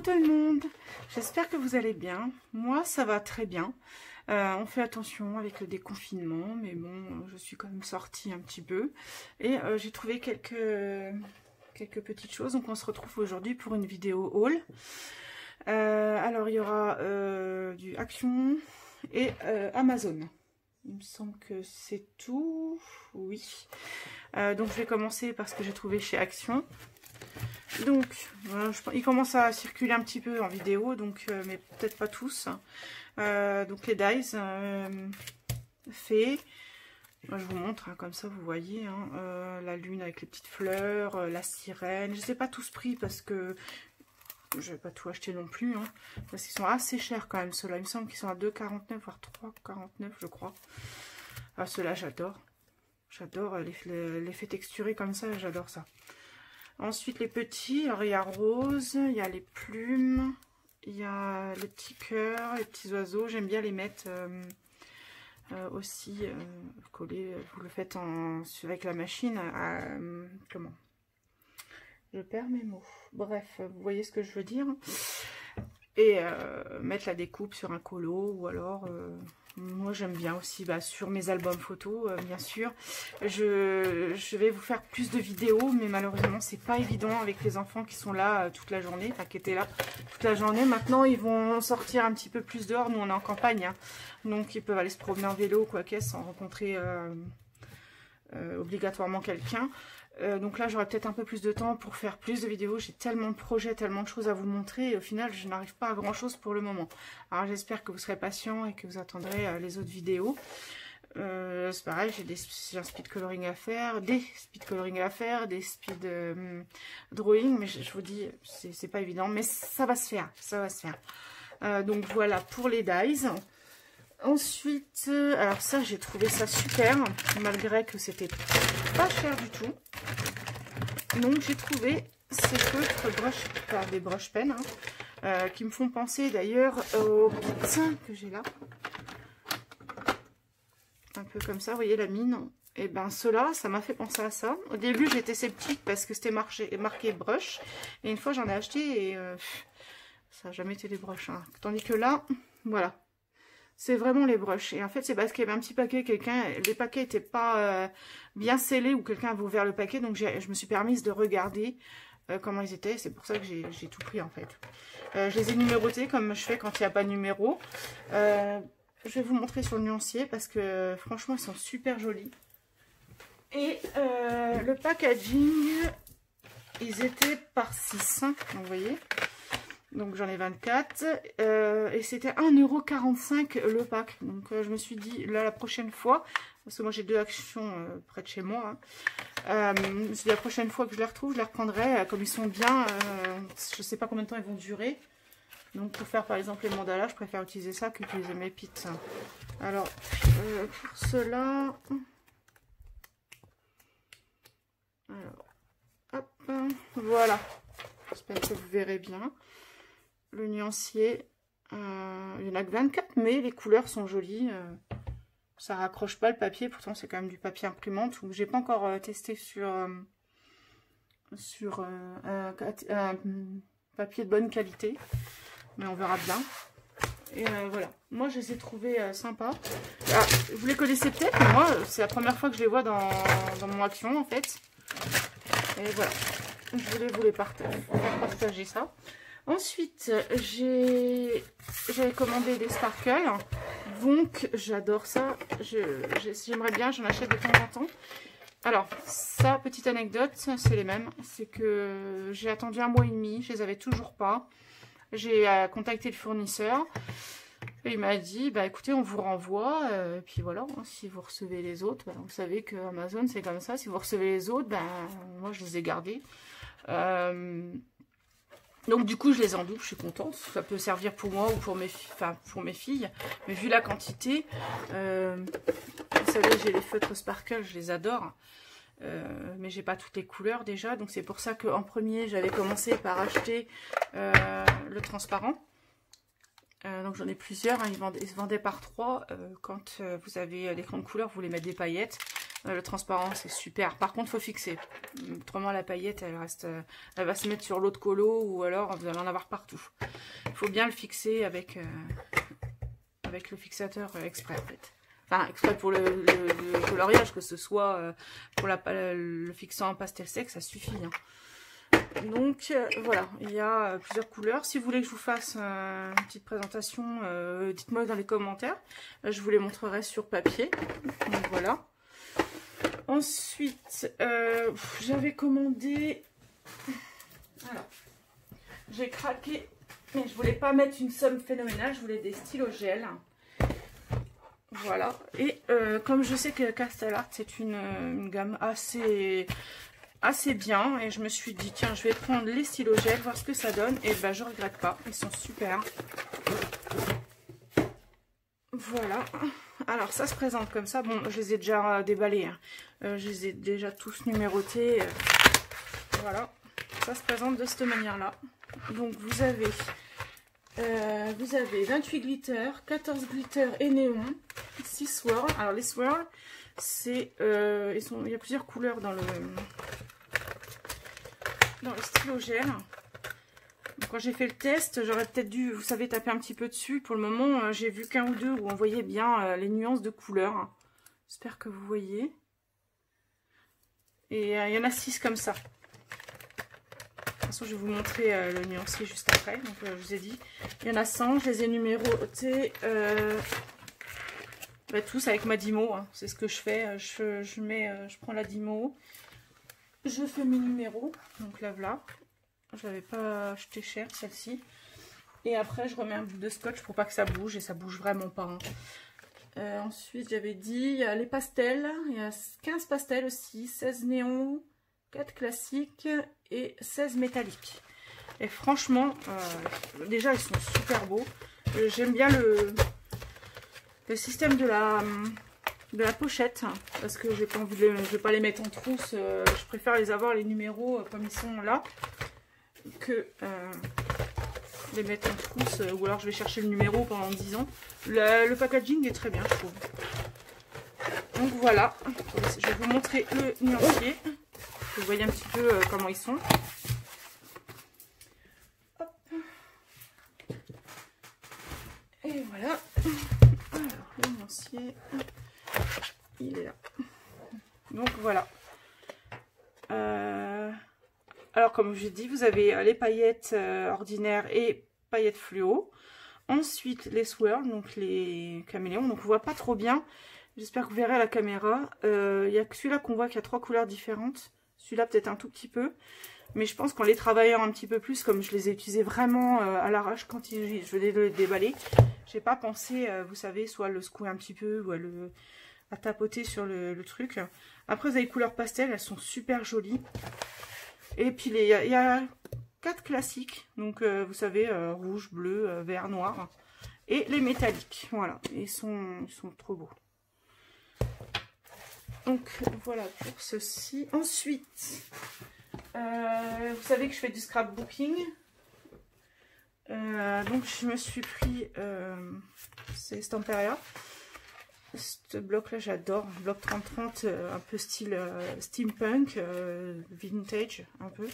tout le monde, j'espère que vous allez bien. Moi ça va très bien, on fait attention avec le déconfinement, mais bon, je suis quand même sortie un petit peu et j'ai trouvé quelques petites choses, donc on se retrouve aujourd'hui pour une vidéo haul. Alors il y aura du Action et Amazon. Il me semble que c'est tout, oui. Donc je vais commencer par ce que j'ai trouvé chez Action. Donc, voilà, il commence à circuler un petit peu en vidéo, donc, mais peut-être pas tous. Donc les dies faits. Moi, je vous montre, hein, comme ça vous voyez. Hein, la lune avec les petites fleurs, la sirène. Je ne les ai pas tous pris parce que je vais pas tout acheter non plus. Hein, parce qu'ils sont assez chers quand même, ceux-là. Il me semble qu'ils sont à 2,49 voire 3,49 je crois. Ah, ceux-là, j'adore. J'adore l'effet texturé comme ça, j'adore ça. Ensuite, les petits, alors il y a rose, il y a les plumes, il y a les petits cœurs, les petits oiseaux. J'aime bien les mettre aussi collés. Vous le faites avec la machine. Comment? Je perds mes mots. Bref, vous voyez ce que je veux dire. Et mettre la découpe sur un colo ou alors... moi j'aime bien aussi sur mes albums photos, bien sûr. Je vais vous faire plus de vidéos, mais malheureusement c'est pas évident avec les enfants qui sont là toute la journée, enfin qui étaient là toute la journée. Maintenant ils vont sortir un petit peu plus dehors, nous on est en campagne, hein. Donc ils peuvent aller se promener en vélo ou quoi qu'est-ce sans rencontrer obligatoirement quelqu'un. Donc là j'aurai peut-être un peu plus de temps pour faire plus de vidéos. J'ai tellement de projets, tellement de choses à vous montrer et au final je n'arrive pas à grand chose pour le moment. Alors j'espère que vous serez patient et que vous attendrez les autres vidéos. C'est pareil, j'ai un speed coloring à faire, des speed coloring à faire, des speed drawing, mais je vous dis c'est pas évident, mais ça va se faire, ça va se faire. Donc voilà pour les dies. Ensuite, alors ça j'ai trouvé ça super, malgré que c'était pas cher du tout. Donc j'ai trouvé ces feutres des brush pens, hein, qui me font penser d'ailleurs aux kits que j'ai là. Un peu comme ça, vous voyez la mine. Et ben ceux-là, ça m'a fait penser à ça. Au début j'étais sceptique parce que c'était marqué brush. Et une fois j'en ai acheté et ça n'a jamais été des brushes. Hein. Tandis que là, voilà. C'est vraiment les brushes. Et en fait, c'est parce qu'il y avait un petit paquet, les paquets n'étaient pas bien scellés ou quelqu'un avait ouvert le paquet. Donc, je me suis permise de regarder comment ils étaient. C'est pour ça que j'ai tout pris, en fait. Je les ai numérotés comme je fais quand il n'y a pas de numéro. Je vais vous montrer sur le nuancier parce que, franchement, ils sont super jolis. Et le packaging, ils étaient par 6. Donc, vous voyez. Donc j'en ai 24 et c'était 1,45 € le pack. Donc je me suis dit là la prochaine fois, parce que moi j'ai 2 Actions près de chez moi, hein, je me suis dit la prochaine fois que je les retrouve, je les reprendrai comme ils sont bien. Je sais pas combien de temps ils vont durer. Donc pour faire par exemple les mandalas, je préfère utiliser ça qu'utiliser mes pits. Alors pour cela, alors hop, voilà. J'espère que vous verrez bien. Le nuancier, il y en a que 24, mais les couleurs sont jolies. Ça raccroche pas le papier, pourtant c'est quand même du papier imprimante. Donc j'ai pas encore testé sur un papier de bonne qualité, mais on verra bien. Et voilà, moi je les ai trouvés sympas. Ah, vous les connaissez peut-être, mais moi c'est la première fois que je les vois dans mon Action en fait. Et voilà, je voulais vous faire partager ça. Ensuite, j'avais commandé des sparkles, donc j'adore ça. J'aimerais bien, j'en achète de temps en temps. Alors, ça, petite anecdote, c'est les mêmes. C'est que j'ai attendu 1 mois et demi, je les avais toujours pas. J'ai contacté le fournisseur et il m'a dit, bah écoutez, on vous renvoie. Et puis voilà, hein, si vous recevez les autres, bah, vous savez que Amazon c'est comme ça. Si vous recevez les autres, ben moi je les ai gardés. Donc du coup je les ai en double, je suis contente, ça peut servir pour moi ou pour mes filles, mais vu la quantité, vous savez j'ai les feutres sparkle, je les adore, mais j'ai pas toutes les couleurs déjà, donc c'est pour ça qu'en premier j'avais commencé par acheter le transparent, donc j'en ai plusieurs, hein, ils se vendaient par 3, quand vous avez l'écran de couleur vous voulez mettre des paillettes, Le transparent, c'est super. Par contre, il faut fixer. Autrement, la paillette, elle va se mettre sur l'autre colo ou alors vous allez en avoir partout. Il faut bien le fixer avec le fixateur exprès, en fait. Enfin, exprès pour le coloriage, que ce soit pour le fixant en pastel sec, ça suffit. Hein. Donc, voilà, il y a plusieurs couleurs. Si vous voulez que je vous fasse une petite présentation, dites-moi dans les commentaires. Je vous les montrerai sur papier. Donc, voilà. Ensuite, j'avais commandé... Alors, j'ai craqué, mais je voulais pas mettre une somme phénoménale. Je voulais des stylos gel. Voilà. Et comme je sais que Castellart, c'est une gamme assez bien. Et je me suis dit, tiens, je vais prendre les stylos gel, voir ce que ça donne. Et ben, je regrette pas. Ils sont super. Voilà. Alors, ça se présente comme ça. Bon, je les ai déjà déballés. Hein. Je les ai déjà tous numérotés. Voilà. Ça se présente de cette manière-là. Donc, vous avez 28 glitters, 14 glitters et néon, 6 swirls. Alors, les swirls, c'est... il y a plusieurs couleurs dans le stylo gel. Donc, quand j'ai fait le test, j'aurais peut-être dû, vous savez, taper un petit peu dessus. Pour le moment, j'ai vu qu'un ou deux où on voyait bien les nuances de couleurs. J'espère que vous voyez. Et il y en a 6 comme ça. De toute façon, je vais vous montrer le nuancier juste après. Donc, je vous ai dit, il y en a 100. Je les ai numérotés tous avec ma Dymo. Hein. C'est ce que je fais. Je prends la Dymo. Je fais mes numéros. Donc là, voilà. Je l'avais pas acheté cher, celle-ci. Et après, je remets un bout de scotch pour pas que ça bouge. Et ça bouge vraiment pas. Hein. Ensuite, j'avais dit, il y a les pastels. Il y a 15 pastels aussi. 16 néons, 4 classiques et 16 métalliques. Et franchement, déjà, ils sont super beaux. J'aime bien le système de la pochette. Parce que j'ai pas envie je vais pas les mettre en trousse. Je préfère les avoir, les numéros, comme ils sont là. Que les mettre en trousse, ou alors je vais chercher le numéro pendant 10 ans. Le packaging est très bien, je trouve. Donc voilà, je vais vous montrer le nuancier. Vous voyez un petit peu comment ils sont. Hop. Et voilà. Alors, le nuancier, il est là. Donc voilà. Alors, comme je l'ai dit, vous avez les paillettes ordinaires et paillettes fluo. Ensuite, les swirls, donc les caméléons. Donc, on voit pas trop bien. J'espère que vous verrez à la caméra. Il y a que celui-là qu'on voit qu'il y a 3 couleurs différentes. Celui-là, peut-être un tout petit peu. Mais je pense qu'en les travaillant un petit peu plus, comme je les ai utilisés vraiment à l'arrache quand je venais de les déballer, j'ai pas pensé, vous savez, soit le secouer un petit peu ou à tapoter sur le truc. Après, vous avez les couleurs pastel, elles sont super jolies. Et puis, il y a 4 classiques. Donc, vous savez, rouge, bleu, vert, noir. Et les métalliques. Voilà. Ils sont trop beaux. Donc, voilà pour ceci. Ensuite, vous savez que je fais du scrapbooking. Donc, je me suis pris... c'est Stamperia. Ce bloc-là, j'adore. Bloc 30-30, un peu style steampunk, vintage, un peu.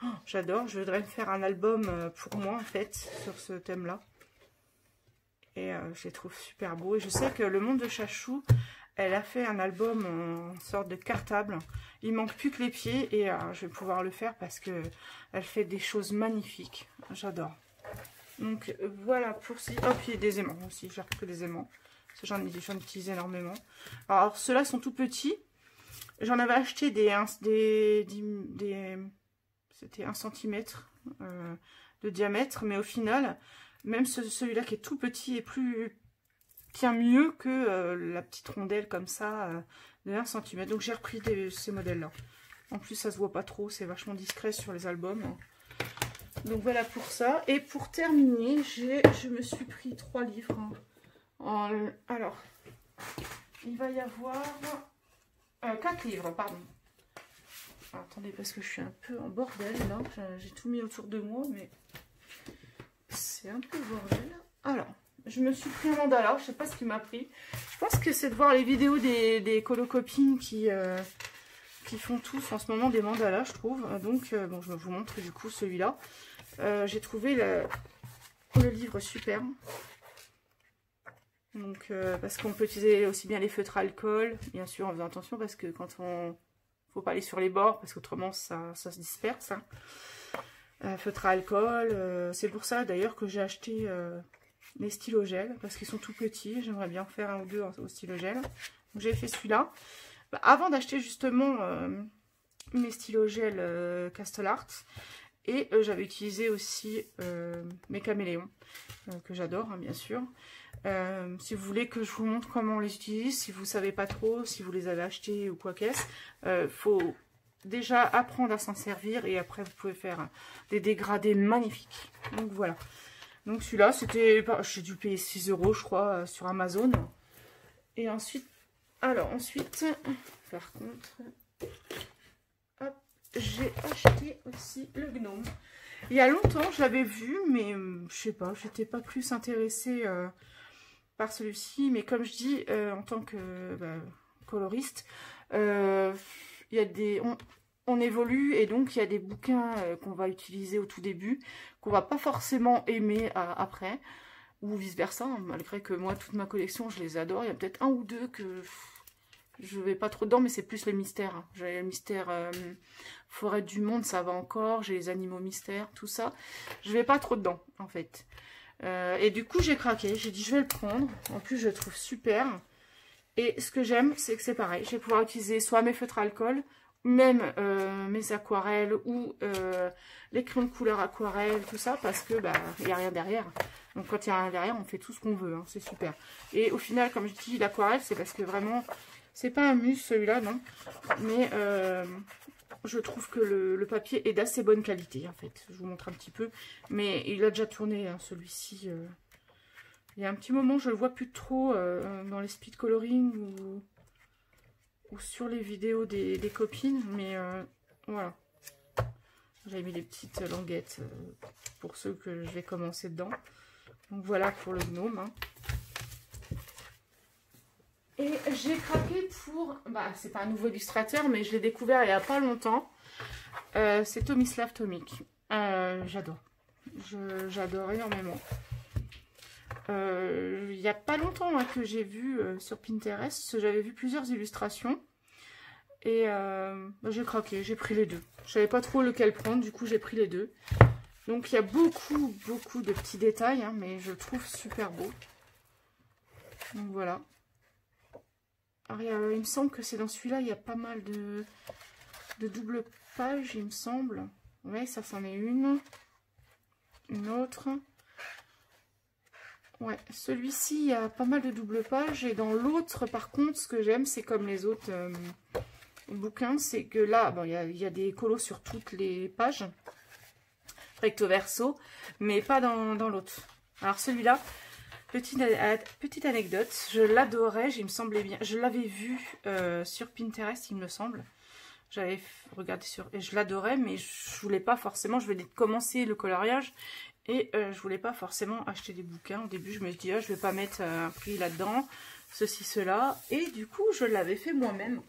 Oh, j'adore. Je voudrais me faire un album pour moi, en fait, sur ce thème-là. Et je les trouve super beaux. Et je sais que le monde de Chachou, elle a fait un album en sorte de cartable. Il manque plus que les pieds et je vais pouvoir le faire parce que elle fait des choses magnifiques. J'adore. Donc voilà pour ces... Oh, puis des aimants aussi. J'ai repris des aimants. J'en utilise énormément. Alors, ceux-là sont tout petits. J'en avais acheté c'était 1 cm de diamètre. Mais au final, même celui-là qui est tout petit tient mieux que la petite rondelle comme ça de 1 cm. Donc, j'ai repris ces modèles-là. En plus, ça se voit pas trop. C'est vachement discret sur les albums. Donc, voilà pour ça. Et pour terminer, je me suis pris 3 livres. Alors, il va y avoir 4 livres, pardon. Alors, attendez, parce que je suis un peu en bordel là. J'ai tout mis autour de moi, mais c'est un peu bordel. Alors, je me suis pris un mandala, je sais pas ce qui m'a pris. Je pense que c'est de voir les vidéos des colocopines qui font tous en ce moment des mandalas, je trouve. Donc, bon, je vous montre du coup celui-là. J'ai trouvé le livre super. Donc, parce qu'on peut utiliser aussi bien les feutres à alcool, bien sûr, en faisant attention, parce que quand on... faut pas aller sur les bords, parce qu'autrement, ça se disperse. Hein. Feutre à alcool, c'est pour ça d'ailleurs que j'ai acheté les stylos gel, parce qu'ils sont tout petits. J'aimerais bien en faire un ou deux au stylo gel. Donc, j'ai fait celui-là. Bah, avant d'acheter justement mes stylos gel Castle Art, et j'avais utilisé aussi mes caméléons, que j'adore, hein, bien sûr. Si vous voulez que je vous montre comment on les utilise, si vous ne savez pas trop, si vous les avez achetés ou quoi qu'est-ce, faut déjà apprendre à s'en servir et après vous pouvez faire des dégradés magnifiques. Donc voilà. Donc celui-là, c'était, j'ai dû payer 6 € je crois sur Amazon. Et ensuite, par contre, j'ai acheté aussi le gnome. Il y a longtemps, je l'avais vu, mais je sais pas, j'étais pas plus intéressée par celui-ci. Mais comme je dis, en tant que coloriste, il y a des... On évolue et donc il y a des bouquins qu'on va utiliser au tout début, qu'on va pas forcément aimer après, ou vice-versa, hein, malgré que moi, toute ma collection, je les adore. Il y a peut-être un ou deux que je vais pas trop dedans, mais c'est plus les mystères. Hein. J'ai le mystère Forêt du Monde, ça va encore, j'ai les animaux mystères, tout ça. Je vais pas trop dedans, en fait. Et du coup, j'ai craqué, j'ai dit je vais le prendre. En plus, je le trouve super. Et ce que j'aime, c'est que c'est pareil. Je vais pouvoir utiliser soit mes feutres à alcool, même mes aquarelles ou les crayons de couleur aquarelle, tout ça, parce que il n'y a rien derrière. Donc quand il n'y a rien derrière, on fait tout ce qu'on veut, hein, c'est super. Et au final, comme je dis, l'aquarelle, c'est parce que vraiment, c'est pas un must celui-là, non. Mais je trouve que le papier est d'assez bonne qualité, en fait. Je vous montre un petit peu. Mais il a déjà tourné, hein, celui-ci. Il y a un petit moment, je le vois plus trop dans les speed coloring ou sur les vidéos des copines, mais voilà. J'avais mis des petites languettes pour ceux que je vais commencer dedans. Donc voilà pour le gnome. Hein. Et j'ai craqué pour... c'est pas un nouveau illustrateur, mais je l'ai découvert il y a pas longtemps. C'est Tomislav Tomic. J'adore. J'adore énormément. Il n'y a pas longtemps que j'ai vu sur Pinterest, j'avais vu plusieurs illustrations et j'ai craqué, j'ai pris les deux. Je savais pas trop lequel prendre, du coup j'ai pris les deux. Donc il y a beaucoup de petits détails, hein, mais je le trouve super beau. Donc voilà. Alors, il me semble que c'est dans celui-là, il y a pas mal de doubles pages, il me semble. Ouais, ça c'en est une autre. Ouais, celui-ci, il y a pas mal de double pages. Et dans l'autre, par contre, ce que j'aime, c'est comme les autres bouquins, c'est que là, bon, il y a des colos sur toutes les pages, recto verso, mais pas dans l'autre. Alors celui-là, petite anecdote, je l'adorais, il me semblait bien. Je l'avais vu sur Pinterest, il me semble. J'avais regardé et je l'adorais, mais je voulais pas forcément, je venais de commencer le coloriage. Et je voulais pas forcément acheter des bouquins. Au début, je me suis dit, je vais pas mettre un prix là-dedans, ceci, cela. Et du coup, je l'avais fait moi-même.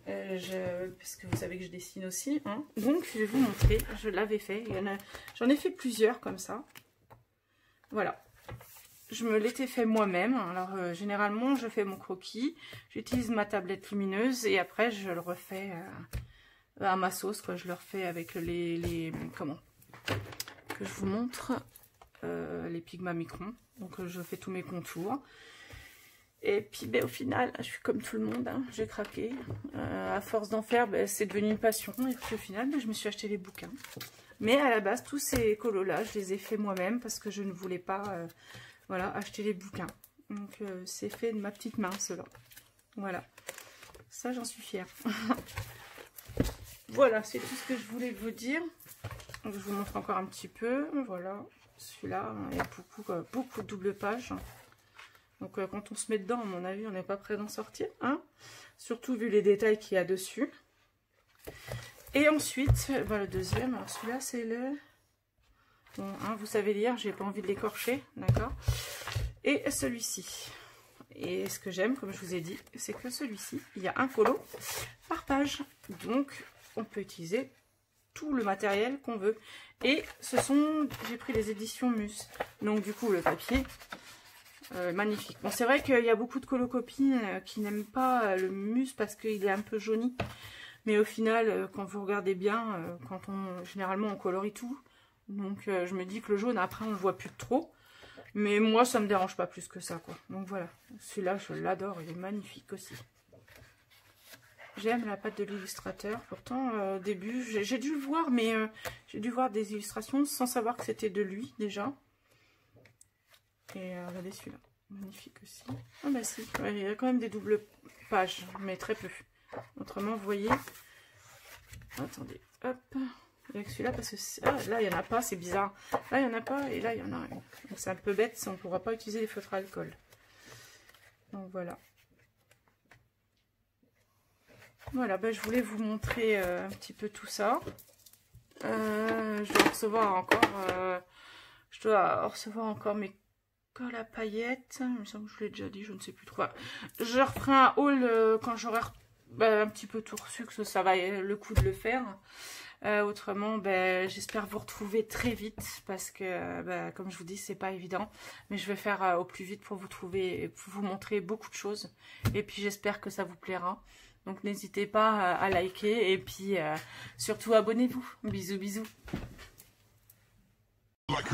Parce que vous savez que je dessine aussi. Hein. Donc, je vais vous montrer. Je l'avais fait. J'en ai fait plusieurs comme ça. Voilà. Je me l'étais fait moi-même. Alors, généralement, je fais mon croquis. J'utilise ma tablette lumineuse. Et après, je le refais à ma sauce. Quoi. Je le refais avec comment que je vous montre les Pigma Micron. Donc je fais tous mes contours. Et puis au final, je suis comme tout le monde, hein, j'ai craqué. À force d'en faire, c'est devenu une passion. Et puis au final, je me suis acheté les bouquins. Mais à la base, tous ces colos-là, je les ai fait moi-même parce que je ne voulais pas voilà, acheter les bouquins. Donc c'est fait de ma petite main, cela. Voilà. Ça, j'en suis fière. Voilà, c'est tout ce que je voulais vous dire. Donc, je vous montre encore un petit peu. Voilà, celui-là, il y a beaucoup de double pages. Donc quand on se met dedans, à mon avis, on n'est pas prêt d'en sortir. Hein, surtout vu les détails qu'il y a dessus. Et ensuite, voilà le deuxième. Alors celui-là, c'est le... Bon, hein, vous savez lire, j'ai pas envie de l'écorcher, d'accord. et celui-ci. Et ce que j'aime, comme je vous ai dit, c'est que celui-ci, il y a un colo par page. Donc, on peut utiliser tout le matériel qu'on veut. Et ce sont, j'ai pris les éditions Mus. Donc, du coup, le papier, magnifique. Bon, c'est vrai qu'il y a beaucoup de colocopines qui n'aiment pas le Mus parce qu'il est un peu jauni. Mais au final, quand vous regardez bien, généralement, on colorie tout. Donc, je me dis que le jaune, après, on le voit plus trop. Mais moi, ça me dérange pas plus que ça, quoi. Donc voilà, celui-là, je l'adore, il est magnifique aussi. J'aime la patte de l'illustrateur. Pourtant, au début, j'ai dû le voir, mais j'ai dû voir des illustrations sans savoir que c'était de lui, déjà. Et regardez celui-là, magnifique aussi. Ah bah si, ouais, il y a quand même des doubles pages, mais très peu. Autrement, vous voyez... Attendez, hop... Avec celui-là, parce que là, il n'y en a pas, c'est bizarre. Là, il n'y en a pas, et là, il y en a un. C'est un peu bête, on ne pourra pas utiliser les feutres à alcool. Donc, voilà. Voilà, ben, je voulais vous montrer un petit peu tout ça. Je dois recevoir encore mes colle à paillettes. Il me semble que je l'ai déjà dit, je ne sais plus trop. Je referai un haul quand j'aurai un petit peu tout reçu, que ça va le coup de le faire. Autrement, j'espère vous retrouver très vite parce que, comme je vous dis, c'est pas évident. Mais je vais faire au plus vite pour vous montrer beaucoup de choses. Et puis, j'espère que ça vous plaira. Donc, n'hésitez pas à liker et puis surtout abonnez-vous. Bisous, bisous. Like